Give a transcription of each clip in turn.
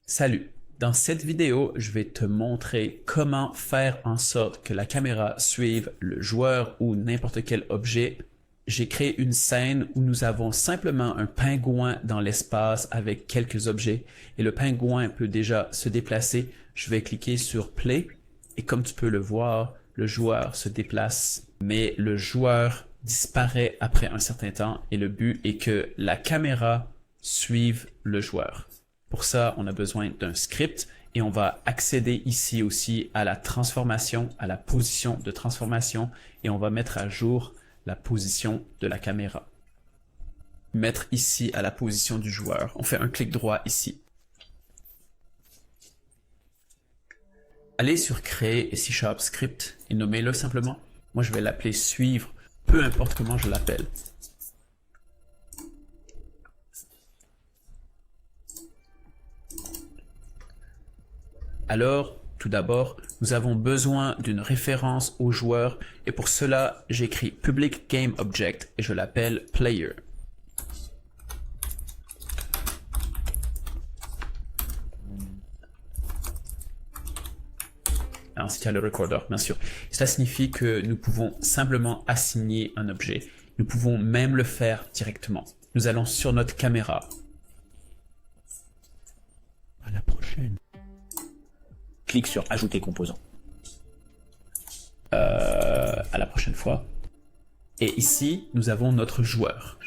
Salut! Dans cette vidéo, je vais te montrer comment faire en sorte que la caméra suive le joueur ou n'importe quel objet. J'ai créé une scène où nous avons simplement un pingouin dans l'espace avec quelques objets et le pingouin peut déjà se déplacer. Je vais cliquer sur Play et comme tu peux le voir, le joueur se déplace, mais le joueur disparaît après un certain temps et le but est que la caméra suive le joueur. Pour ça, on a besoin d'un script et on va accéder ici aussi à la transformation, à la position de transformation et on va mettre à jour la position de la caméra. Mettre ici à la position du joueur. On fait un clic droit ici. Allez sur Créer et C# Script et nommez-le simplement. Moi, je vais l'appeler Suivre, peu importe comment je l'appelle. Alors, tout d'abord, nous avons besoin d'une référence au joueur et pour cela, j'écris Public Game Object et je l'appelle Player. Ensuite, il y a le recorder, bien sûr. Cela signifie que nous pouvons simplement assigner un objet. Nous pouvons même le faire directement. Nous allons sur notre caméra. À la prochaine. Clique sur Ajouter composant. À la prochaine fois. Et ici, nous avons notre joueur.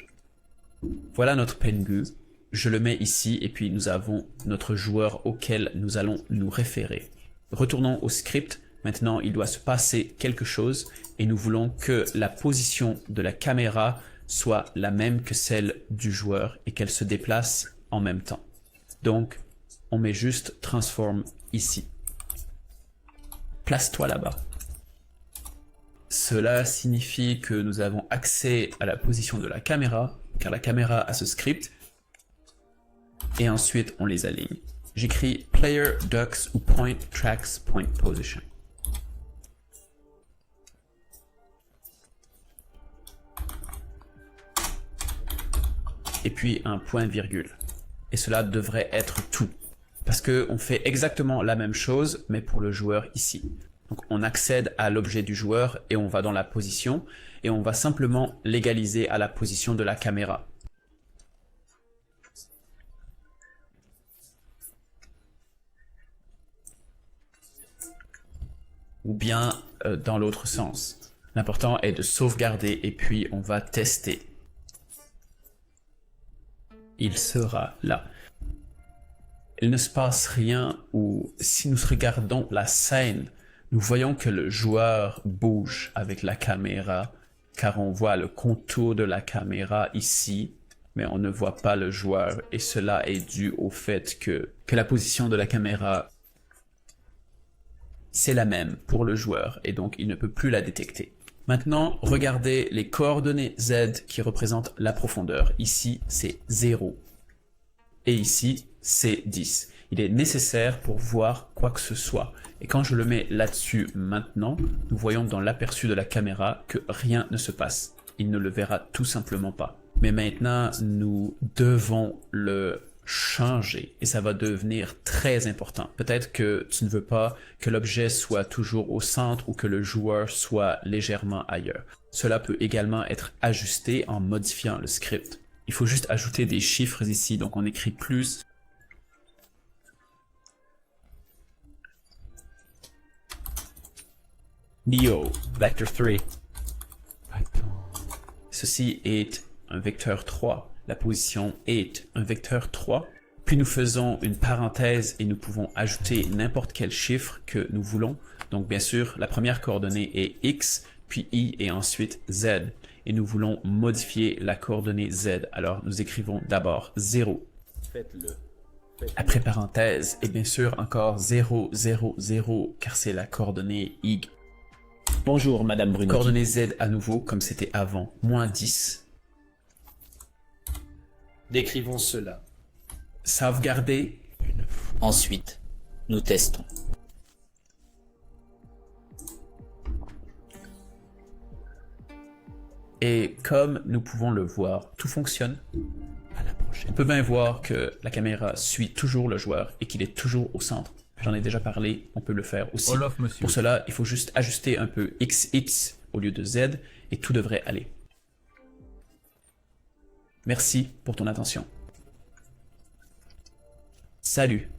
Voilà notre Pengu. Je le mets ici et puis nous avons notre joueur auquel nous allons nous référer. Retournons au script. Maintenant, il doit se passer quelque chose et nous voulons que la position de la caméra soit la même que celle du joueur et qu'elle se déplace en même temps. Donc, on met juste Transform ici. Place-toi là-bas. Cela signifie que nous avons accès à la position de la caméra, car la caméra a ce script, et ensuite on les aligne. J'écris Player Ducks ou Point Tracks Point Position. Et puis un point virgule. Et cela devrait être tout. Parce qu'on fait exactement la même chose, mais pour le joueur ici. Donc on accède à l'objet du joueur et on va dans la position et on va simplement l'égaliser à la position de la caméra. Ou bien dans l'autre sens. L'important est de sauvegarder et puis on va tester. Il sera là. Il ne se passe rien ou si nous regardons la scène, nous voyons que le joueur bouge avec la caméra car on voit le contour de la caméra ici, mais on ne voit pas le joueur et cela est dû au fait que la position de la caméra c'est la même pour le joueur et donc il ne peut plus la détecter. Maintenant, regardez les coordonnées Z qui représentent la profondeur. Ici, c'est 0 et ici, c'est 10. Il est nécessaire pour voir quoi que ce soit. Et quand je le mets là-dessus maintenant, nous voyons dans l'aperçu de la caméra que rien ne se passe. Il ne le verra tout simplement pas. Mais maintenant, nous devons le changer et ça va devenir très important. Peut-être que tu ne veux pas que l'objet soit toujours au centre ou que le joueur soit légèrement ailleurs. Cela peut également être ajusté en modifiant le script. Il faut juste ajouter des chiffres ici, donc on écrit plus. Neo, Vector 3. Ceci est un vecteur 3. La position est un vecteur 3. Puis nous faisons une parenthèse et nous pouvons ajouter n'importe quel chiffre que nous voulons. Donc bien sûr, la première coordonnée est X, puis Y et ensuite Z. Et nous voulons modifier la coordonnée Z. Alors nous écrivons d'abord 0. Après parenthèse, et bien sûr encore 0, 0, 0, car c'est la coordonnée Y. Bonjour, Madame Bruno. Coordonnée Z à nouveau, comme c'était avant, moins 10. Décrivons cela. Sauvegarder. Ensuite, nous testons. Et comme nous pouvons le voir, tout fonctionne. On peut bien voir que la caméra suit toujours le joueur et qu'il est toujours au centre. J'en ai déjà parlé, on peut le faire aussi. Olaf, monsieur. Pour cela, il faut juste ajuster un peu XX au lieu de Z et tout devrait aller. Merci pour ton attention. Salut!